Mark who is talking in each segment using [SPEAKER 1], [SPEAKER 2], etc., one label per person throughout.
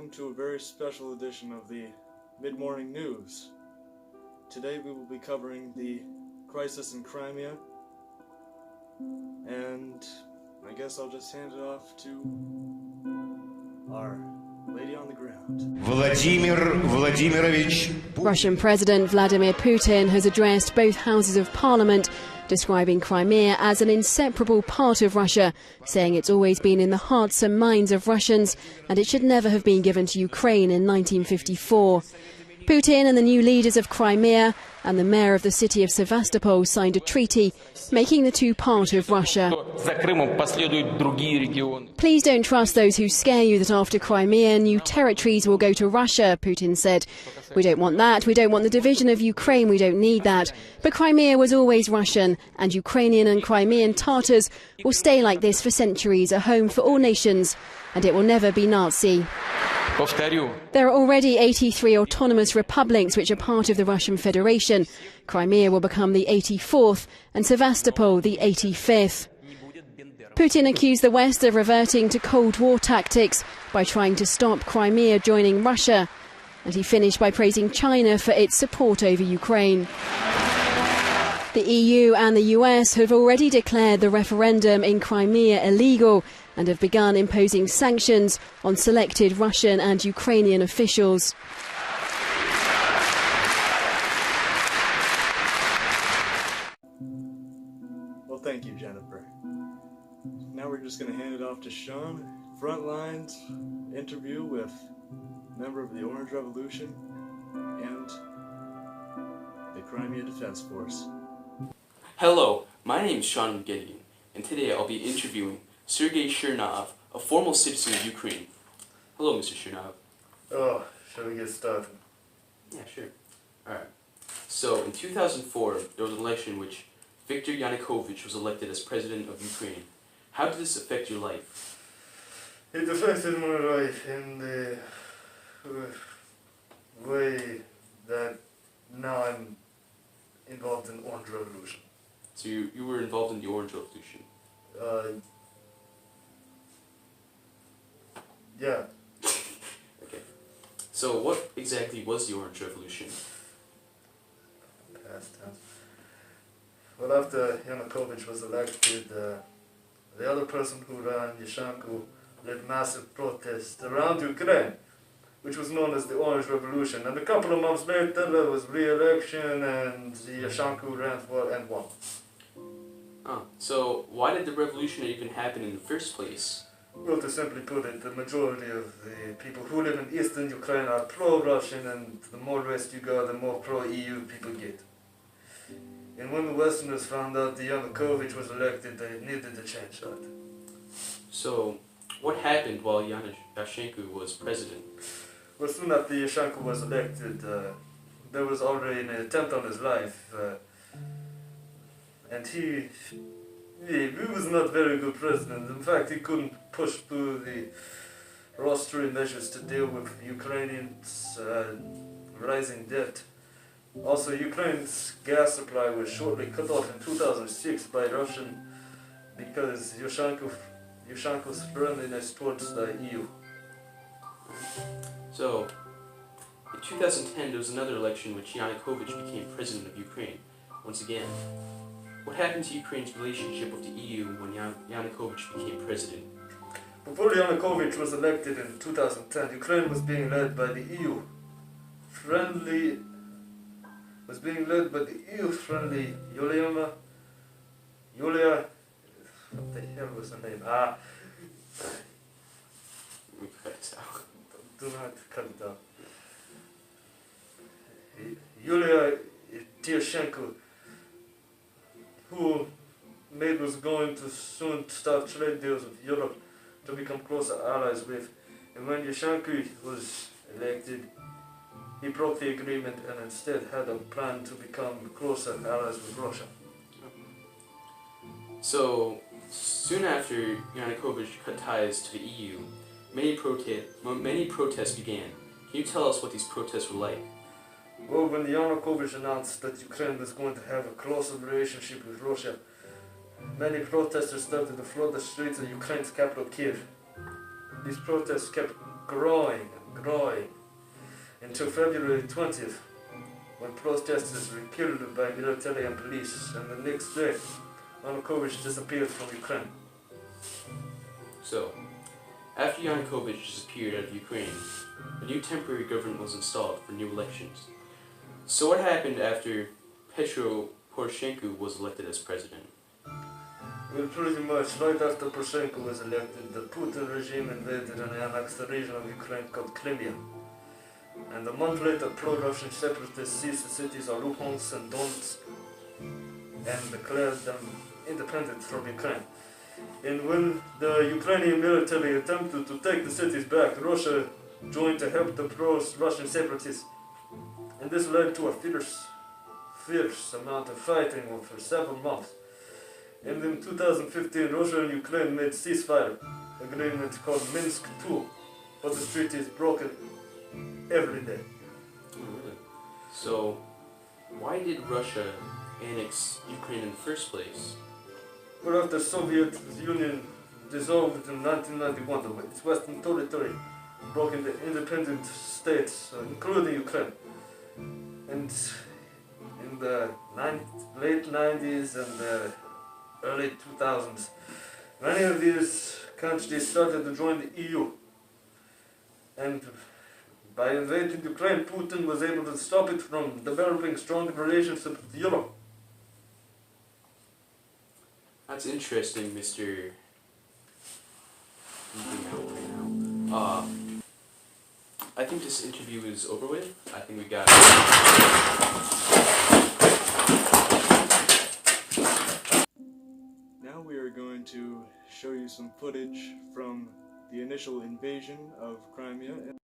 [SPEAKER 1] welcome to a very special edition of the Mid-Morning News. Today we will be covering the crisis in Crimea, and I guess I'll just hand it off to our lady on the ground.
[SPEAKER 2] Vladimir Vladimirovich Putin.
[SPEAKER 3] Russian President Vladimir Putin has addressed both houses of parliament, describing Crimea as an inseparable part of Russia, saying it's always been in the hearts and minds of Russians and it should never have been given to Ukraine in 1954. Putin and the new leaders of Crimea and the mayor of the city of Sevastopol signed a treaty making the two part of Russia. Please don't trust those who scare you that after Crimea new territories will go to Russia, Putin said. We don't want that, we don't want the division of Ukraine, we don't need that. But Crimea was always Russian, and Ukrainian and Crimean Tatars will stay like this for centuries, a home for all nations, and it will never be Nazi. There are already 83 autonomous republics which are part of the Russian Federation. Crimea will become the 84th and Sevastopol the 85th. Putin accused the West of reverting to Cold War tactics by trying to stop Crimea joining Russia. And he finished by praising China for its support over Ukraine. The EU and the US have already declared the referendum in Crimea illegal and have begun imposing sanctions on selected Russian and Ukrainian officials.
[SPEAKER 1] Well, thank you, Jennifer. Now we're just going to hand it off to Sean. Frontlines interview with a member of the Orange Revolution and the Crimea Defense Force.
[SPEAKER 4] Hello, my name is Sean Mcgettigan, and today I'll be interviewing Sergei Chernov, a former citizen of Ukraine. Hello, Mr. Chernov.
[SPEAKER 5] Oh, shall we get started?
[SPEAKER 4] Yeah, sure. Alright. So, in 2004, there was an election in which Viktor Yanukovych was elected as president of Ukraine. How did this affect your life?
[SPEAKER 5] It affected my life in the way that now I'm involved in Orange Revolution.
[SPEAKER 4] So you were involved in the Orange Revolution?
[SPEAKER 5] Yeah.
[SPEAKER 4] Okay. So what exactly was the Orange Revolution?
[SPEAKER 5] Past tense. Well, after Yanukovych was elected, the other person who ran, Yushchenko, led massive protests around Ukraine, which was known as the Orange Revolution. And a couple of months later, there was re-election, and Yushchenko ran for and won.
[SPEAKER 4] Oh, so why did the revolution even happen in the first place?
[SPEAKER 5] Well, to simply put it, the majority of the people who live in eastern Ukraine are pro-Russian, and the more west you go, the more pro-EU people get. And when the Westerners found out that Yanukovych was elected, they needed to change that.
[SPEAKER 4] So, what happened while Yushchenko was president?
[SPEAKER 5] Well, soon after Yushchenko was elected, there was already an attempt on his life, and he was not very good president. In fact, he couldn't push through the rostering measures to deal with Ukrainians' rising debt. Also, Ukraine's gas supply was shortly cut off in 2006 by Russian because Yushchenko's friendliness towards the EU.
[SPEAKER 4] So, in 2010 there was another election in which Yanukovych became president of Ukraine. Once again, what happened to Ukraine's relationship with the EU when Yanukovych became president?
[SPEAKER 5] Before Yanukovych was elected in 2010, Ukraine was being led by the EU. EU-friendly Yulia, what the hell was her name?
[SPEAKER 4] We cut this out.
[SPEAKER 5] Do not cut it out. Yulia Tymoshenko, who was going to soon start trade deals with Europe to become closer allies with. And when Yushchenko was elected, he broke the agreement and instead had a plan to become closer allies with Russia.
[SPEAKER 4] So, soon after Yanukovych cut ties to the EU, many protests began. Can you tell us what these protests were like?
[SPEAKER 5] Well, when Yanukovych announced that Ukraine was going to have a closer relationship with Russia, many protesters started to flood the streets of Ukraine's capital, Kiev. These protests kept growing and growing until February 20th, when protesters were killed by military and police, and the next day, Yanukovych disappeared from Ukraine.
[SPEAKER 4] So, after Yanukovych disappeared out of Ukraine, a new temporary government was installed for new elections. So what happened after Petro Poroshenko was elected as president?
[SPEAKER 5] Well, pretty much right after Poroshenko was elected, the Putin regime invaded and annexed the region of Ukraine called Crimea. And a month later, pro-Russian separatists seized the cities of Luhansk and Donetsk and declared them independent from Ukraine. And when the Ukrainian military attempted to take the cities back, Russia joined to help the pro-Russian separatists. And this led to a fierce amount of fighting for several months. And in 2015, Russia and Ukraine made ceasefire agreement called Minsk II, but the treaty is broken every day.
[SPEAKER 4] Oh, really? So, why did Russia annex Ukraine in the first place?
[SPEAKER 5] Well, after the Soviet Union dissolved in 1991, its western territory broke into independent states, including Ukraine. And in the late 90s and the early 2000s, many of these countries started to join the EU. And by invading Ukraine, Putin was able to stop it from developing strong relations with Europe.
[SPEAKER 4] That's interesting, Mr. Right now. I think this interview is over with. I think we got
[SPEAKER 1] Now we are going to show you some footage from the initial invasion of Crimea.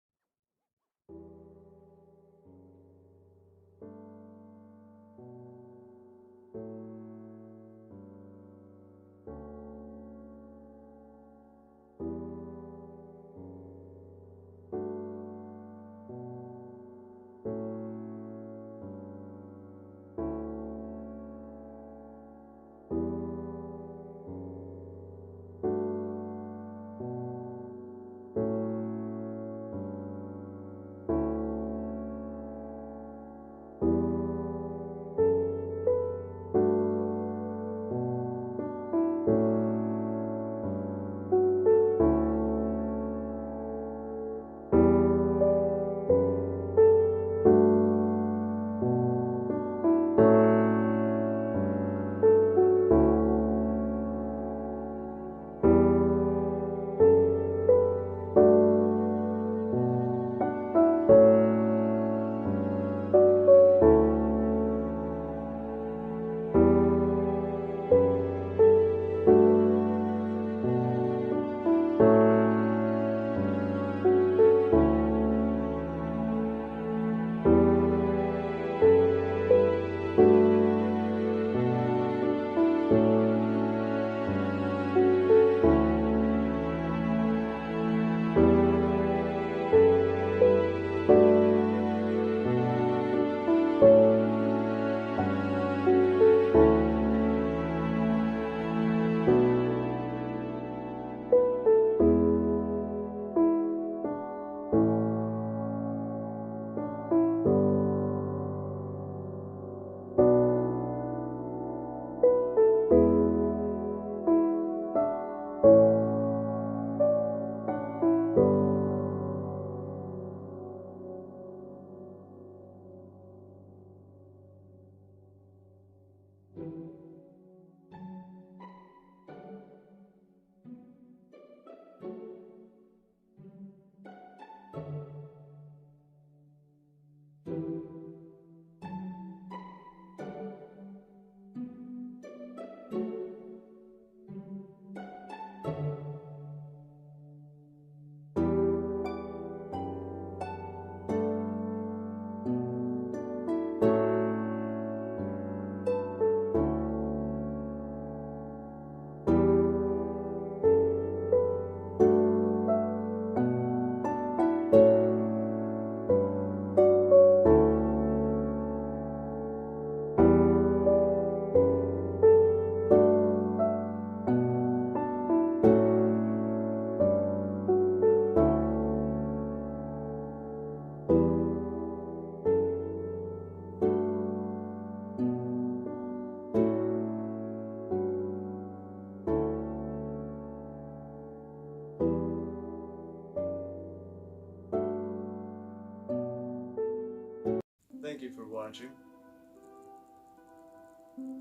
[SPEAKER 1] Thank you for watching.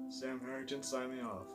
[SPEAKER 1] Sam Harrington signing off.